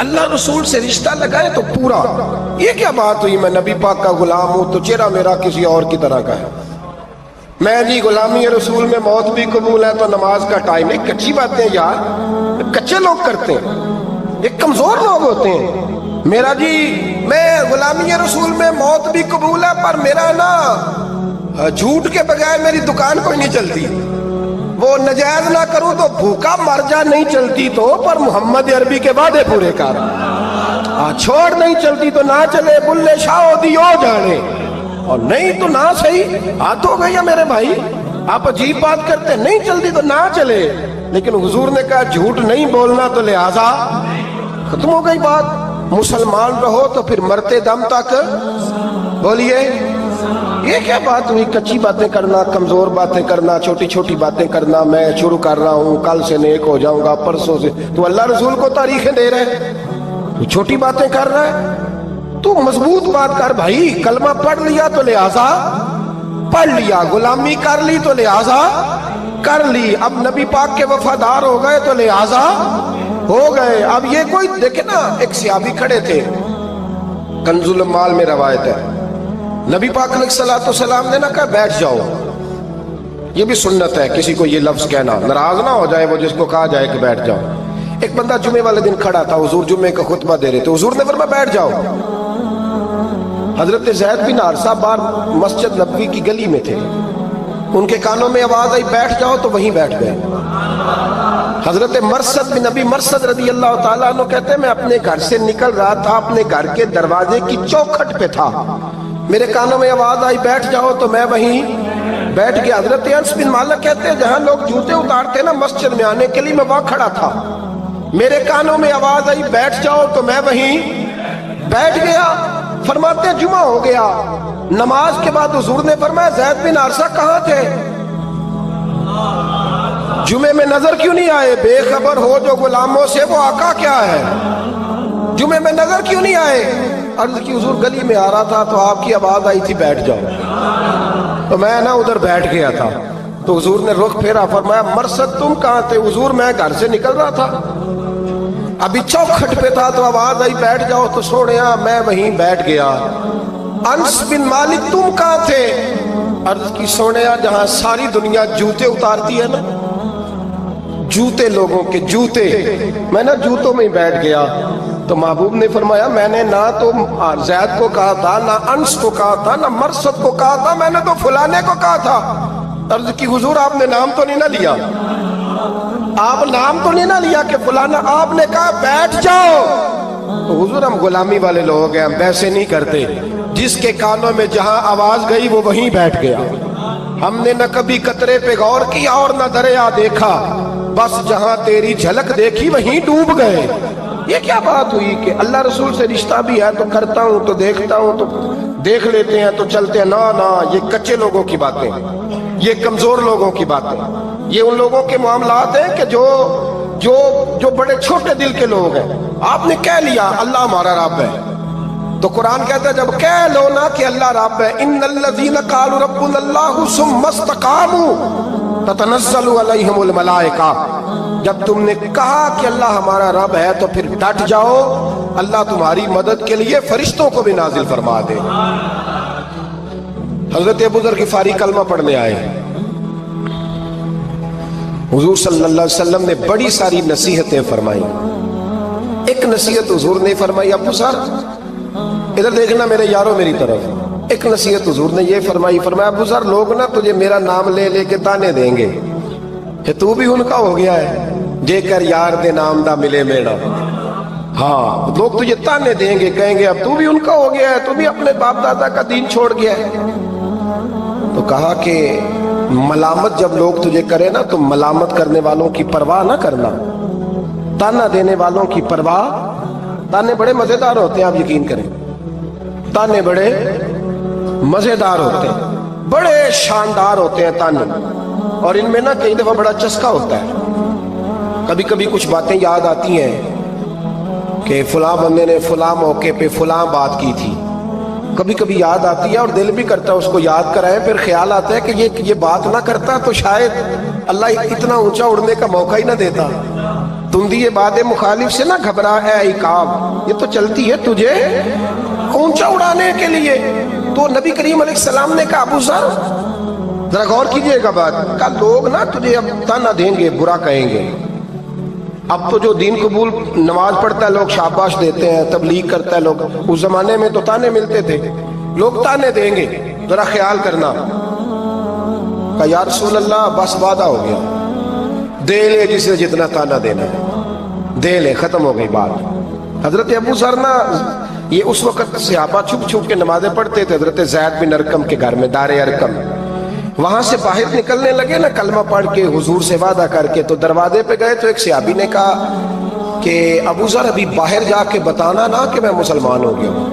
اللہ رسول سے رشتہ لگائے تو پورا. یہ کیا بات ہوئی میں نبی پاک کا غلام ہوں تو چہرہ میرا کسی اور کی طرح کا ہے. میں جی غلامی رسول میں موت بھی قبول ہے تو نماز کا ٹائم. ایک کچی باتیں یار کچے لوگ کرتے ہیں, ایک کمزور لوگ ہوتے ہیں. میرا جی میں غلامی رسول میں موت بھی قبول ہے پر میرا نا جھوٹ کے بغیر میری دکان کوئی نہیں چلتی. وہ نجائز نہ کروں تو بھوکا مر جا, نہیں چلتی تو پر محمد عربی کے وعدے پورے کر. چھوڑ نہیں چلتی تو نہ چلے, بلے شاہ دیو جانے, اور نہیں تو نہ صحیح. ہاتھ ہو گئی ہے میرے بھائی, آپ عجیب بات کرتے, نہیں چلتی تو نہ چلے. لیکن حضور نے کہا جھوٹ نہیں بولنا تو لہذا ختم ہو گئی بات. مسلمان رہو تو پھر مرتے دم تک بولیے. یہ کیا بات ہوئی کچی باتیں کرنا, کمزور باتیں کرنا, چھوٹی چھوٹی باتیں کرنا. میں شروع کر رہا ہوں, کل سے نیک ہو جاؤں گا, پرسوں سے. تو اللہ رسول کو تاریخیں دے رہے, تو چھوٹی باتیں کر رہا ہے. تو مضبوط بات کر بھائی. کلمہ پڑھ لیا تو لہذا پڑھ لیا, غلامی کر لی تو لہذا کر لی. اب نبی پاک کے وفادار ہو گئے تو لہذا ہو گئے. اب یہ کوئی دیکھے نا, ایک صحابی کھڑے تھے, کنز المال میں روایت ہے, نبی پاک علیہ الصلوۃ والسلام نے نہ کہا بیٹھ جاؤ. یہ بھی سنت ہے کسی کو یہ لفظ کہنا, ناراض نہ ہو جائے وہ جس کو کہا جائے کہ بیٹھ جاؤ. ایک بندہ جمعے والے دن کھڑا تھا, حضور جمعے کا خطبہ دے رہے تھے, حضور نے فرمایا بیٹھ جاؤ. حضرت زید بن حارثہ باہر مسجد نبوی کی گلی میں تھے, ان کے کانوں میں آواز آئی بیٹھ جاؤ تو وہیں بیٹھ گئے. حضرت مرثد بن نبی مرثد رضی اللہ تعالیٰ عنہ کہتے ہیں میں اپنے گھر سے نکل رہا تھا, اپنے گھر کے دروازے کی چوکھٹ پہ تھا, میرے کانوں میں آواز آئی بیٹھ جاؤ تو میں وہیں بیٹھ گیا. حضرت انس بن مالک کہتے ہیں جہاں لوگ جوتے اتارتے نا مسجد میں آنے کے لیے, میں وہاں کھڑا تھا, میرے کانوں میں آواز آئی بیٹھ جاؤ تو میں وہیں بیٹھ گیا. فرماتے ہیں جمعہ ہو گیا, نماز کے بعد حضور نے فرمایا زید بن حارثہ کہاں تھے, جمعے میں نظر کیوں نہیں آئے؟ بے خبر ہو جو غلاموں سے وہ آقا کیا ہے, جمعے میں نظر کیوں نہیں آئے؟ عرض کی حضور گلی میں آ رہا تھا تو آپ کی آواز آئی تھی بیٹھ جاؤ, تو میں نا ادھر بیٹھ گیا تھا. تو حضور نے رخ پھیرا, فرمایا مرثد تم کہاں تھے؟ حضور میں گھر سے نکل رہا تھا, ابھی چوکھٹ پہ تھا تو آواز آئی بیٹھ جاؤ تو سوڑیا میں وہیں بیٹھ گیا. انس بن مالک تم کہاں تھے؟ عرض کی سوڑیا جہاں ساری دنیا جوتے اتارتی ہے نا, جوتے لوگوں کے جوتے, میں نا جوتوں میں ہی بیٹھ گیا. تو محبوب نے فرمایا میں نے نہ تو زید کو کہا تھا, نہ انس کو کہا تھا, نہ مرثد کو کہا تھا, میں نے تو فلانے کو کہا تھا. عرض کی حضور آپ نے نام تو نہیں نہ لیا, آپ نام تو نہیں نہ لیا کہ فلانا, آپ نے کہا بیٹھ جاؤ. تو حضور ہم غلامی والے لوگ ہیں, ہم ویسے نہیں کرتے, جس کے کانوں میں جہاں آواز گئی وہ وہیں بیٹھ گیا. ہم نے نہ کبھی قطرے پہ غور کیا اور نہ دریا دیکھا, بس جہاں تیری جھلک دیکھی وہیں ڈوب گئے. یہ کیا بات ہوئی کہ اللہ رسول سے رشتہ بھی ہے تو کرتا ہوں, تو دیکھتا ہوں, تو دیکھ لیتے ہیں تو چلتے ہیں. نا یہ کچے لوگوں کی باتیں, یہ کمزور لوگوں کی باتیں, یہ ان لوگوں کے معاملات ہیں کہ جو بڑے چھوٹے دل کے لوگ ہیں. آپ نے کہہ لیا اللہ ہمارا رب ہے, تو قرآن کہتا ہے جب کہہ لو نا کہ اللہ رب ہے, ان الذین قالوا ربنا اللہ ثم استقاموا تتنزل علیہم الملائکہ, جب تم نے کہا کہ اللہ ہمارا رب ہے تو پھر ڈٹ جاؤ, اللہ تمہاری مدد کے لیے فرشتوں کو بھی نازل فرما دے. حضرت ابو ذر غفاری کلمہ پڑھنے آئے, حضور صلی اللہ علیہ وسلم نے بڑی ساری نصیحتیں فرمائی. ایک نصیحت حضور نے فرمائی, ابو سر ادھر دیکھنا میرے یاروں میری طرف. ایک نصیحت حضور نے یہ فرمائی, فرمایا ابو سر لوگ نا تجھے میرا نام لے لے کے تانے دیں گے کہ تو بھی ان کا ہو گیا ہے, جے کر یار دے نام دا ملے میڑا. ہاں لوگ تجھے تانے دیں گے, کہیں گے اب تو بھی ان کا ہو گیا ہے, تو بھی اپنے باپ دادا کا دین چھوڑ گیا ہے. تو کہا کہ ملامت جب لوگ تجھے کرے نا تو ملامت کرنے والوں کی پرواہ نہ کرنا, تانا دینے والوں کی پرواہ. تانے بڑے مزیدار ہوتے ہیں, آپ یقین کریں, تانے بڑے مزیدار ہوتے ہیں, بڑے شاندار ہوتے ہیں تانے, اور ان میں نا کئی دفعہ بڑا چسکا ہوتا ہے. کبھی کبھی کچھ باتیں یاد آتی ہیں کہ فلاں بندے نے فلاں موقع پہ فلاں بات کی تھی, کبھی کبھی یاد آتی ہے اور دل بھی کرتا ہے اس کو یاد کرائیں، پھر خیال آتا ہے کہ یہ بات نہ کرتا تو شاید اللہ اتنا اونچا اڑنے کا موقع ہی نہ دیتا۔ تم دی یہ بات مخالف سے نہ گھبرا اے عقاب، یہ تو چلتی ہے تجھے اونچا اڑانے کے لیے۔ تو نبی کریم علیہ السلام نے کہا ابو ذر ذرا غور کیجئے گا بات، کہا لوگ نا تجھے اب تانا دیں گے، برا کہیں گے۔ اب تو جو دین قبول نماز پڑھتا ہے لوگ شاباش دیتے ہیں، تبلیغ کرتا ہے لوگ، اس زمانے میں تو تانے ملتے تھے، لوگ تانے دیں گے، ذرا خیال کرنا۔ کہا یا رسول اللہ بس وعدہ ہو گیا، دے لے جسے جتنا تانا دینا ہے، دے لے، ختم ہو گئی بات۔ حضرت ابو ذر نا یہ اس وقت صحابہ چھپ چھپ کے نمازیں پڑھتے تھے حضرت زید بن ارقم کے گھر میں، دار ارقم۔ وہاں سے باہر نکلنے لگے نا کلمہ پڑھ کے حضور سے وعدہ کر کے، تو دروازے پہ گئے تو ایک صحابی نے کہا کہ ابو ذر ابھی باہر جا کے بتانا نا کہ میں مسلمان ہو گیا ہوں،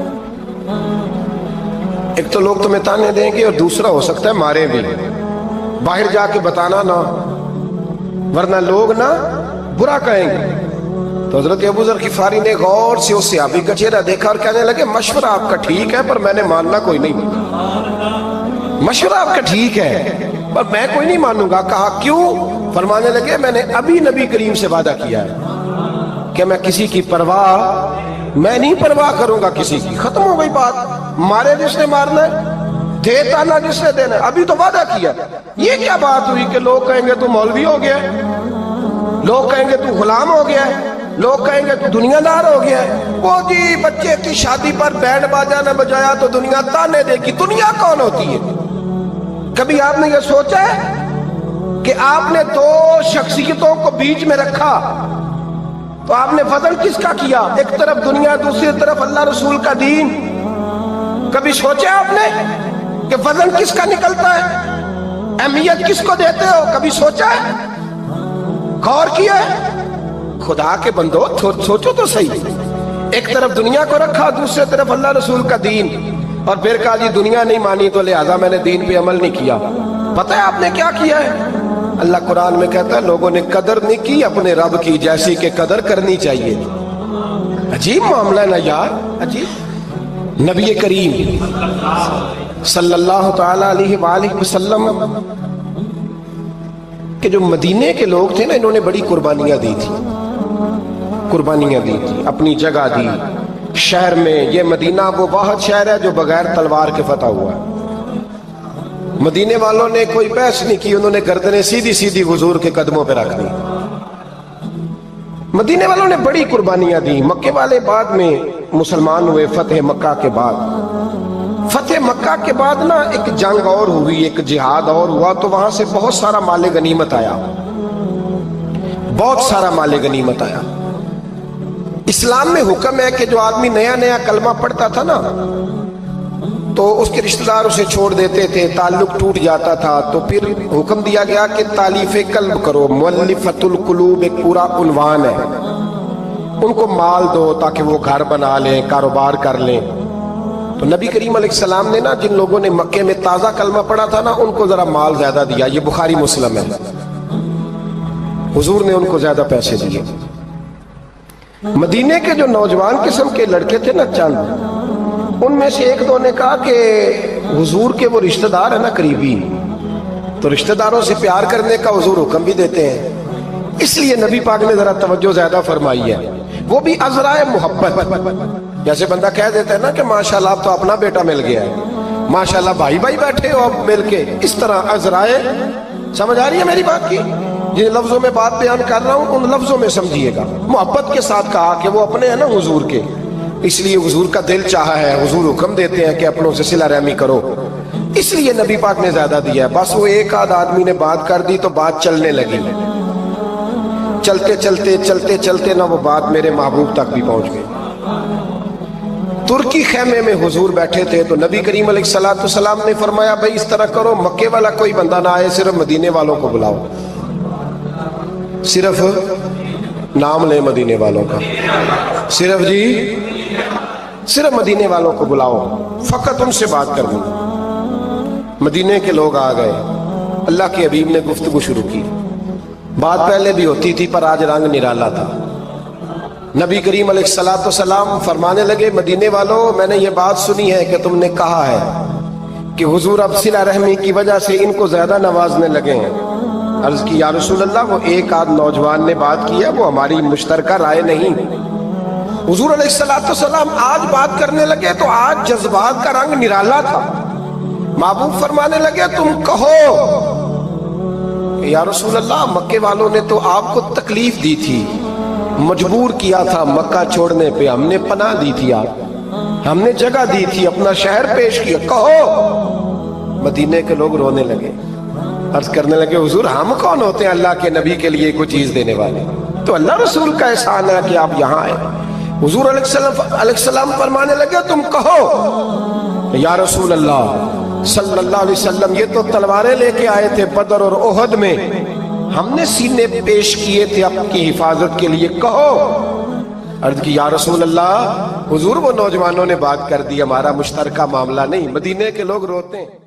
ایک تو لوگ تمہیں تانے دیں گے اور دوسرا ہو سکتا ہے مارے بھی، باہر جا کے بتانا نا ورنہ لوگ نا برا کہیں گے۔ تو حضرت ابو ذر غفاری نے غور سے اس صحابی کا چہرہ دیکھا اور کہنے لگے مشورہ آپ کا ٹھیک ہے پر میں نے ماننا کوئی نہیں، مشورہ آپ کا ٹھیک ہے پر میں کوئی نہیں مانوں گا۔ کہا کیوں؟ فرمانے لگے میں نے ابھی نبی کریم سے وعدہ کیا ہے کہ میں کسی کی پرواہ، میں نہیں پرواہ کروں گا کسی کی، ختم ہو گئی بات، مارے جس نے مارنا ہے، دے تانا جس نے دینا ہے، ابھی تو وعدہ کیا۔ یہ کیا بات ہوئی کہ لوگ کہیں گے تو مولوی ہو گیا ہے، لوگ کہیں گے تو غلام ہو گیا ہے، لوگ کہیں گے تو دنیا دار ہو گیا ہے، وہ جی بچے کی شادی پر بینڈ باجا نہ بجایا تو دنیا تانے دے گی۔ دنیا کون ہوتی ہے؟ کبھی آپ نے یہ سوچا ہے کہ آپ نے دو شخصیتوں کو بیچ میں رکھا تو آپ نے وزن کس کا کیا؟ ایک طرف دنیا، دوسری طرف اللہ رسول کا دین۔ کبھی سوچا آپ نے کہ وزن کس کا نکلتا ہے، اہمیت کس کو دیتے ہو؟ کبھی سوچا ہے، غور کیا ہے؟ خدا کے بندو سوچو تو صحیح، ایک طرف دنیا کو رکھا، دوسری طرف اللہ رسول کا دین، اور پھر کہا جی دنیا نہیں مانی تو لہذا میں نے دین پہ عمل نہیں کیا۔ پتہ ہے آپ نے کیا کیا ہے؟ اللہ قرآن میں کہتا ہے لوگوں نے قدر نہیں کی اپنے رب کی جیسی کہ قدر کرنی چاہیے۔ عجیب معاملہ ہے نا یار، عجیب۔ نبی کریم صلی اللہ تعالی علیہ وآلہ وسلم کہ جو مدینے کے لوگ تھے نا، انہوں نے بڑی قربانیاں دی تھی، قربانیاں دی تھی، اپنی جگہ دی شہر میں۔ یہ مدینہ وہ واحد شہر ہے جو بغیر تلوار کے فتح ہوا ہے۔ مدینے والوں نے کوئی بحث نہیں کی، انہوں نے گردنیں سیدھی سیدھی حضور کے قدموں پہ رکھ دی۔ مدینے والوں نے بڑی قربانیاں دی۔ مکے والے بعد میں مسلمان ہوئے فتح مکہ کے بعد۔ فتح مکہ کے بعد نا ایک جنگ اور ہوئی، ایک جہاد اور ہوا، تو وہاں سے بہت سارا مال غنیمت آیا، بہت سارا مال غنیمت آیا۔ اسلام میں حکم ہے کہ جو آدمی نیا نیا کلمہ پڑھتا تھا نا تو اس کے رشتہ دار اسے چھوڑ دیتے تھے، تعلق ٹوٹ جاتا تھا، تو پھر حکم دیا گیا کہ تالیف قلب کرو، مؤلفۃ القلوب ایک پورا عنوان ہے، ان کو مال دو تاکہ وہ گھر بنا لیں، کاروبار کر لیں۔ تو نبی کریم علیہ السلام نے نا جن لوگوں نے مکے میں تازہ کلمہ پڑھا تھا نا ان کو ذرا مال زیادہ دیا، یہ بخاری مسلم ہے، حضور نے ان کو زیادہ پیسے دیے۔ مدینے کے جو نوجوان قسم کے لڑکے تھے نا چند، ان میں سے ایک دو نے کہا کہ حضور کے وہ رشتہ دار ہیں نا قریبی، تو رشتہ داروں سے پیار کرنے کا حضور حکم بھی دیتے ہیں، اس لیے نبی پاک نے ذرا توجہ زیادہ فرمائی ہے، وہ بھی عذرائے محبت۔ جیسے بندہ کہہ دیتا ہے نا کہ ماشاءاللہ اب تو اپنا بیٹا مل گیا ہے، ماشاءاللہ بھائی بھائی بیٹھے ہو اب مل کے، اس طرح عذرائے، سمجھ آ رہی ہے میری بات کی؟ جن لفظوں میں بات بیان کر رہا ہوں ان لفظوں میں سمجھیے گا، محبت کے ساتھ کہا کہ وہ اپنے ہیں نا حضور کے، اس لیے حضور کا دل چاہا ہے، حضور حکم دیتے ہیں کہ اپنوں سے صلہ رحمی کرو، اس لیے نبی پاک نے زیادہ دیا ہے۔ بس وہ ایک آدھ آدمی نے بات کر دی تو بات چلنے لگی، چلتے چلتے چلتے چلتے نہ وہ بات میرے محبوب تک بھی پہنچ گئی۔ ترکی خیمے میں حضور بیٹھے تھے تو نبی کریم علیہ السلام نے فرمایا بھائی اس طرح کرو، مکے والا کوئی بندہ نہ آئے، صرف مدینے والوں کو بلاؤ، صرف نام لے مدینے والوں کا، صرف جی صرف مدینے والوں کو بلاؤ، فقط ان سے بات کر دوں۔ مدینے کے لوگ آ گئے، اللہ کے حبیب نے گفتگو شروع کی، بات پہلے بھی ہوتی تھی پر آج رنگ نرالا تھا۔ نبی کریم علیہ الصلوۃ والسلام فرمانے لگے مدینے والوں میں نے یہ بات سنی ہے کہ تم نے کہا ہے کہ حضور اب صلہ رحمی کی وجہ سے ان کو زیادہ نوازنے لگے ہیں۔ عرض کی یا رسول اللہ وہ ایک آدھ نوجوان نے بات کی ہے، وہ ہماری مشترکہ رائے نہیں۔ حضور علیہ الصلوۃ والسلام آج بات کرنے لگے تو آج جذبات کا رنگ نرالا تھا۔ محبوب فرمانے لگے تم کہو کہ یا رسول اللہ مکے والوں نے تو آپ کو تکلیف دی تھی، مجبور کیا تھا مکہ چھوڑنے پہ، ہم نے پناہ دی تھی، آپ ہم نے جگہ دی تھی، اپنا شہر پیش کیا، کہو۔ مدینے کے لوگ رونے لگے، عرض کرنے لگے حضور ہم کون ہوتے ہیں اللہ کے نبی کے لیے کوئی چیز دینے والے؟ تو اللہ رسول کا احسان ہے کہ آپ یہاں آئے۔ حضور علیہ السلام فرمانے لگے تم کہو یا رسول اللہ صلی اللہ علیہ وسلم یہ تو تلواریں لے کے آئے تھے بدر اور احد میں، ہم نے سینے پیش کیے تھے اپنی حفاظت کے لیے، کہو۔ عرض کی یا رسول اللہ حضور وہ نوجوانوں نے بات کر دی، ہمارا مشترکہ معاملہ نہیں۔ مدینے کے لوگ روتے ہیں۔